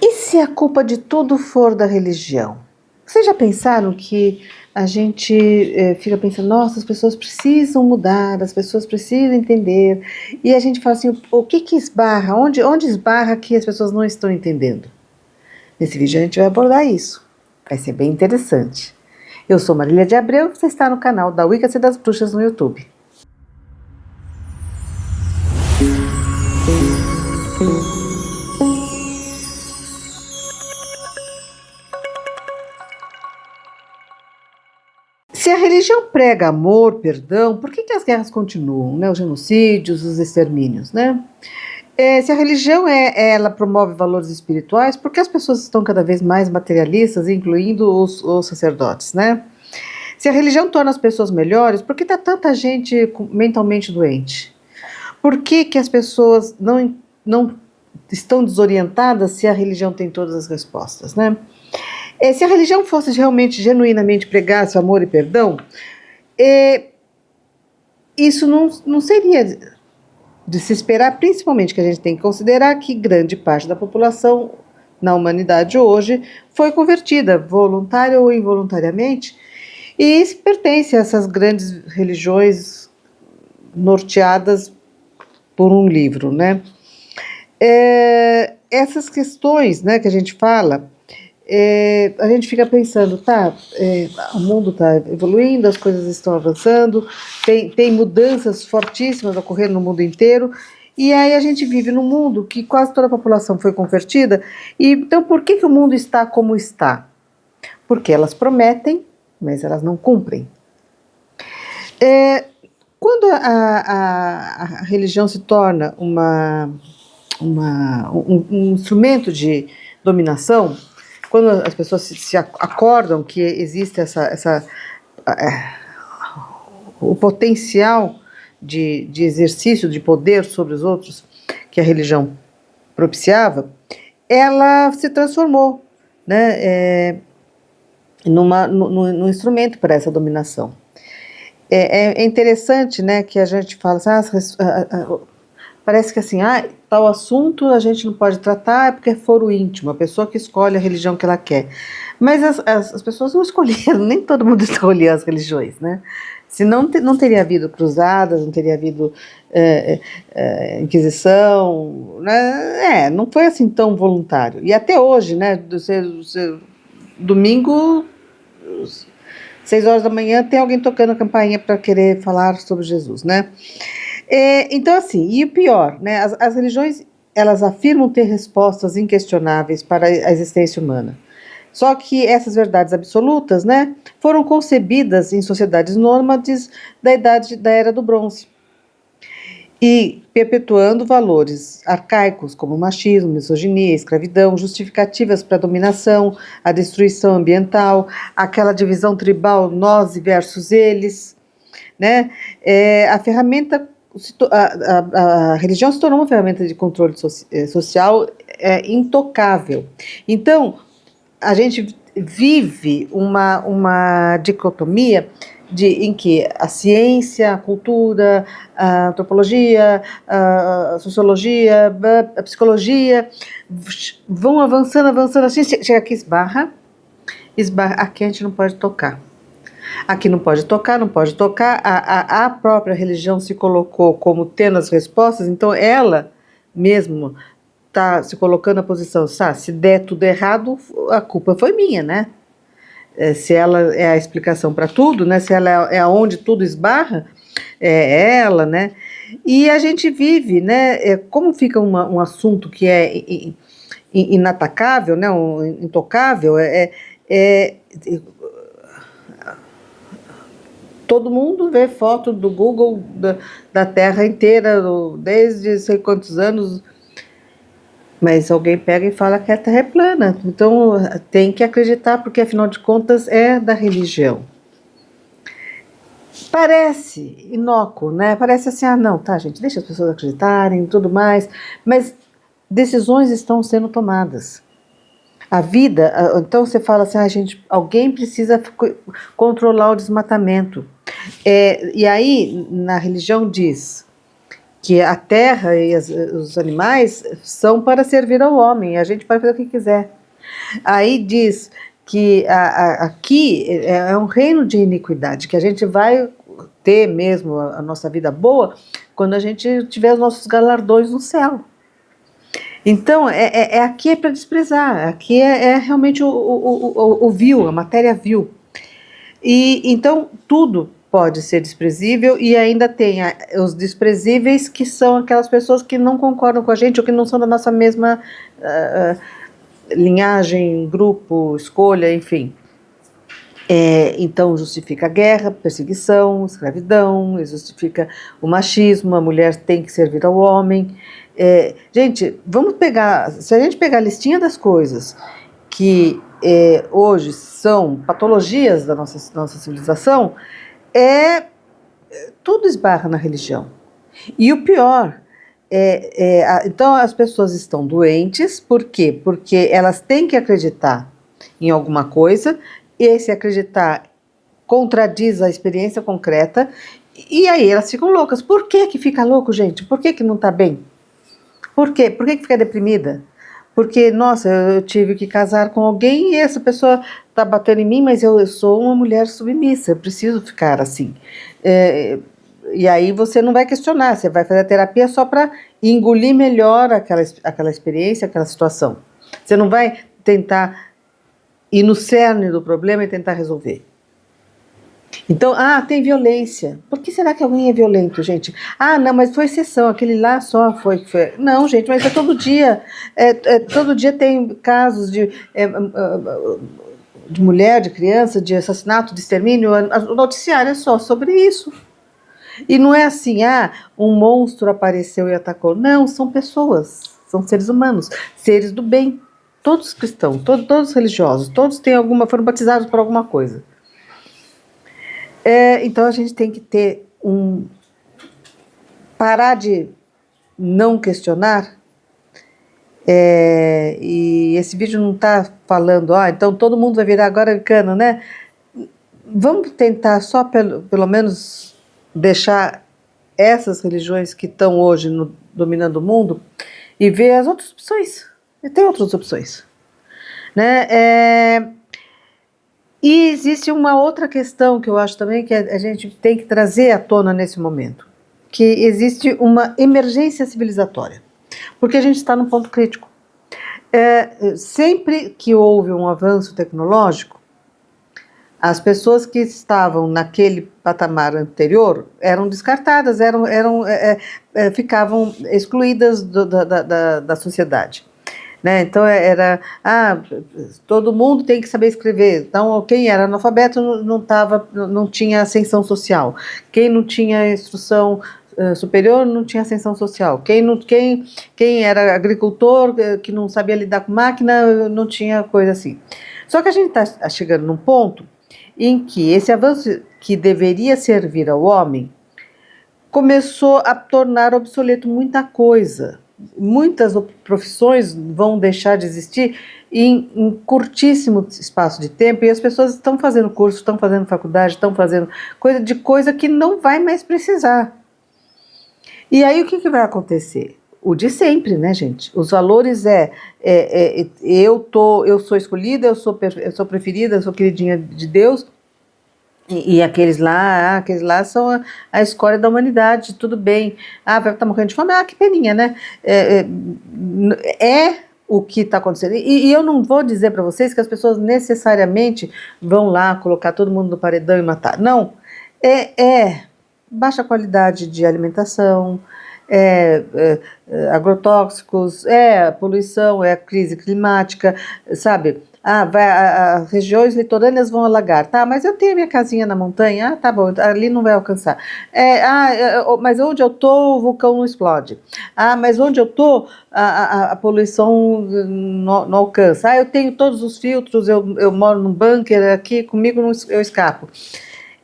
E se a culpa de tudo for da religião? Vocês já pensaram que a gente fica pensando, nossa, as pessoas precisam mudar, as pessoas precisam entender, e a gente fala assim, o que esbarra, onde esbarra que as pessoas não estão entendendo? Nesse vídeo a gente vai abordar isso, vai ser bem interessante. Eu sou Marília de Abreu, você está no canal da Wicca das Bruxas no YouTube. Se a religião prega amor, perdão, por que as guerras continuam, né? Os genocídios, os extermínios, né? Se a religião ela promove valores espirituais, por que as pessoas estão cada vez mais materialistas, incluindo os sacerdotes, né? Se a religião torna as pessoas melhores, por que está tanta gente mentalmente doente? Por que as pessoas não estão desorientadas se a religião tem todas as respostas, né? Se a religião fosse realmente, genuinamente pregasse amor e perdão, isso não seria de se esperar, principalmente que a gente tem que considerar que grande parte da população na humanidade hoje foi convertida, voluntária ou involuntariamente, e isso pertence a essas grandes religiões norteadas por um livro, né? Essas questões, né, que a gente fala, a gente fica pensando, o mundo está evoluindo, as coisas estão avançando, tem mudanças fortíssimas ocorrendo no mundo inteiro, e aí a gente vive num mundo que quase toda a população foi convertida, e então por que o mundo está como está? Porque elas prometem, mas elas não cumprem. Quando a religião se torna um instrumento de dominação, quando as pessoas se acordam que existe o potencial de exercício de poder sobre os outros que a religião propiciava, ela se transformou, né, num instrumento para essa dominação. É interessante, né, que a gente fala assim, parece que assim, tal assunto a gente não pode tratar porque é foro íntimo, a pessoa que escolhe a religião que ela quer. Mas as pessoas não escolheram, nem todo mundo escolheu as religiões, né? Senão não teria havido cruzadas, não teria havido inquisição, né? Não foi assim tão voluntário. E até hoje, né, domingo, 6 horas da manhã, tem alguém tocando a campainha para querer falar sobre Jesus, né? Então, assim, e o pior, né, as religiões, elas afirmam ter respostas inquestionáveis para a existência humana. Só que essas verdades absolutas, né, foram concebidas em sociedades nômades da Era do Bronze. E perpetuando valores arcaicos como machismo, misoginia, escravidão, justificativas para a dominação, a destruição ambiental, aquela divisão tribal, nós versus eles, né? A religião se tornou uma ferramenta de controle social intocável. Então, a gente vive uma dicotomia em que a ciência, a cultura, a antropologia, a sociologia, a psicologia vão avançando, assim, chega aqui, esbarra, aqui a gente não pode tocar. Aqui não pode tocar, a própria religião se colocou como tendo as respostas, então ela mesmo está se colocando na posição, se der tudo errado, a culpa foi minha, né? Se ela é a explicação para tudo, né? Se ela é aonde tudo esbarra, é ela, né? E a gente vive, né? Como fica um assunto que é inatacável, né? Intocável, todo mundo vê foto do Google da Terra inteira, desde sei quantos anos, mas alguém pega e fala que a Terra é plana. Então tem que acreditar, porque afinal de contas é da religião. Parece inócuo, né? Parece assim, não, gente, deixa as pessoas acreditarem e tudo mais, mas decisões estão sendo tomadas. A vida, então você fala assim, alguém precisa controlar o desmatamento. E aí, na religião diz que a terra e os animais são para servir ao homem, a gente pode fazer o que quiser. Aí diz que aqui é um reino de iniquidade, que a gente vai ter mesmo a nossa vida boa quando a gente tiver os nossos galardões no céu. Então, aqui é para desprezar, aqui é realmente o vil, a matéria vil. E então, tudo pode ser desprezível e ainda tem os desprezíveis, que são aquelas pessoas que não concordam com a gente ou que não são da nossa mesma linhagem, grupo, escolha, enfim. Então justifica a guerra, perseguição, escravidão, justifica o machismo, a mulher tem que servir ao homem. Gente, vamos pegar, se a gente pegar a listinha das coisas que hoje são patologias da nossa civilização, tudo esbarra na religião. E o pior, então as pessoas estão doentes, por quê? Porque elas têm que acreditar em alguma coisa, e esse acreditar contradiz a experiência concreta, e aí elas ficam loucas. Por que fica louco, gente? Por que não está bem? Por quê? Por que fica deprimida? Porque, nossa, eu tive que casar com alguém e essa pessoa está batendo em mim, mas eu sou uma mulher submissa, eu preciso ficar assim. E aí você não vai questionar, você vai fazer a terapia só para engolir melhor aquela experiência, aquela situação. Você não vai tentar ir no cerne do problema e tentar resolver. Então, tem violência. Por que será que alguém é violento, gente? Não, mas foi exceção, aquele lá só foi. Não, gente, mas é todo dia. Todo dia tem casos de mulher, de criança, de assassinato, de extermínio. O noticiário é só sobre isso. E não é assim, um monstro apareceu e atacou. Não, são pessoas, são seres humanos, seres do bem. Todos cristãos, todos religiosos, todos foram batizados por alguma coisa. Então a gente tem que parar de não questionar. E esse vídeo não está falando, então todo mundo vai virar agora americano, né? Vamos tentar só pelo menos deixar essas religiões que estão hoje dominando o mundo e ver as outras opções. E tem outras opções, né? E existe uma outra questão que eu acho também que a gente tem que trazer à tona nesse momento, que existe uma emergência civilizatória, porque a gente está num ponto crítico. Sempre que houve um avanço tecnológico, as pessoas que estavam naquele patamar anterior eram descartadas, ficavam excluídas da sociedade. Né? Então todo mundo tem que saber escrever. Então quem era analfabeto não tinha ascensão social. Quem não tinha instrução superior não tinha ascensão social. Quem era agricultor, que não sabia lidar com máquina, não tinha coisa assim. Só que a gente está chegando num ponto em que esse avanço que deveria servir ao homem começou a tornar obsoleto muita coisa. Muitas profissões vão deixar de existir em curtíssimo espaço de tempo, e as pessoas estão fazendo curso, estão fazendo faculdade, estão fazendo coisa que não vai mais precisar. E aí o que vai acontecer? O de sempre, né, gente? Os valores eu sou escolhida, eu sou preferida, eu sou queridinha de Deus, e aqueles lá são a escória da humanidade, tudo bem. Vai estar morrendo de fome? Que peninha, né? O que está acontecendo. E eu não vou dizer para vocês que as pessoas necessariamente vão lá colocar todo mundo no paredão e matar. Não. Baixa qualidade de alimentação, agrotóxicos, poluição, crise climática, sabe? As regiões litorâneas vão alagar, mas eu tenho minha casinha na montanha, tá bom, ali não vai alcançar. Mas onde eu tô, o vulcão não explode. Mas onde eu tô, a poluição não alcança. Eu tenho todos os filtros, eu moro num bunker aqui, comigo eu escapo.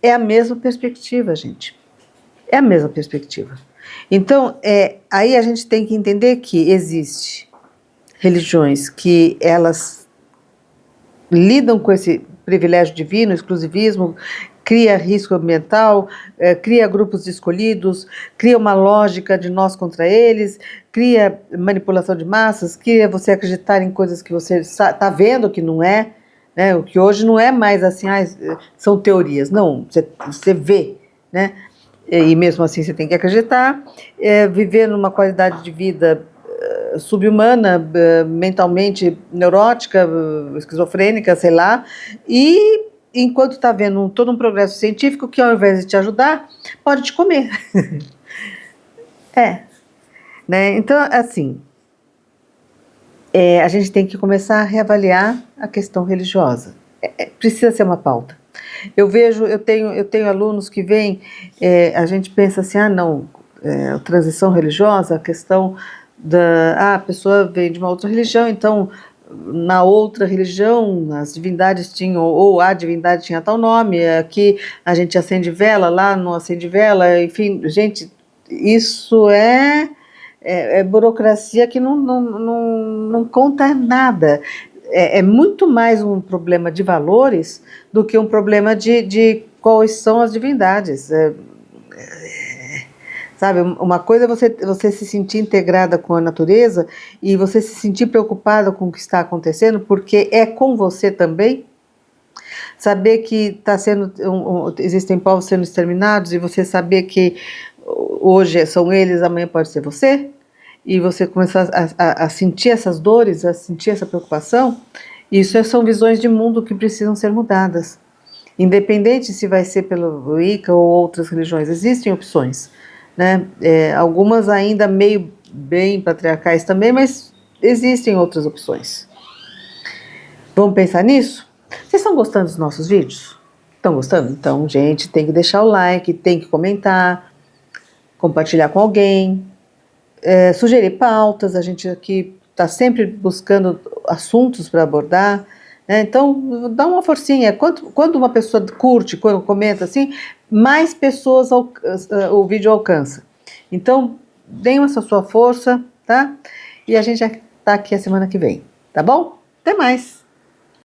É a mesma perspectiva, gente. É a mesma perspectiva. Então, aí a gente tem que entender que existe religiões que elas lidam com esse privilégio divino, exclusivismo, cria risco ambiental, cria grupos de escolhidos, cria uma lógica de nós contra eles, cria manipulação de massas, cria você acreditar em coisas que você está vendo que não é, né? O que hoje não é mais assim, são teorias, não, você vê, né? E mesmo assim você tem que acreditar, viver numa qualidade de vida subhumana, mentalmente neurótica, esquizofrênica, sei lá, e enquanto está vendo todo um progresso científico que ao invés de te ajudar, pode te comer. Né? Então, assim, a gente tem que começar a reavaliar a questão religiosa. Precisa ser uma pauta. Eu tenho alunos que vêm, a gente pensa assim, não, a transição religiosa, a questão a pessoa vem de uma outra religião, então na outra religião as divindades tinham, ou a divindade tinha tal nome, aqui a gente acende vela, lá não acende vela, enfim, gente, isso é burocracia que não conta nada. É muito mais um problema de valores do que um problema de quais são as divindades. Sabe, uma coisa é você se sentir integrada com a natureza e você se sentir preocupada com o que está acontecendo, porque é com você também. Saber que existem povos sendo exterminados e você saber que hoje são eles, amanhã pode ser você, e você começar a sentir essas dores, a sentir essa preocupação, isso são visões de mundo que precisam ser mudadas. Independente se vai ser pelo Wicca ou outras religiões, existem opções, né? Algumas ainda meio bem patriarcais também, mas existem outras opções. Vamos pensar nisso? Vocês estão gostando dos nossos vídeos? Estão gostando? Então, gente, tem que deixar o like, tem que comentar, compartilhar com alguém, sugerir pautas. A gente aqui está sempre buscando assuntos para abordar, né? Então, dá uma forcinha. Quando uma pessoa curte, quando comenta assim, mais pessoas o vídeo alcança. Então, deem essa sua força, tá? E a gente já está aqui a semana que vem, tá bom? Até mais!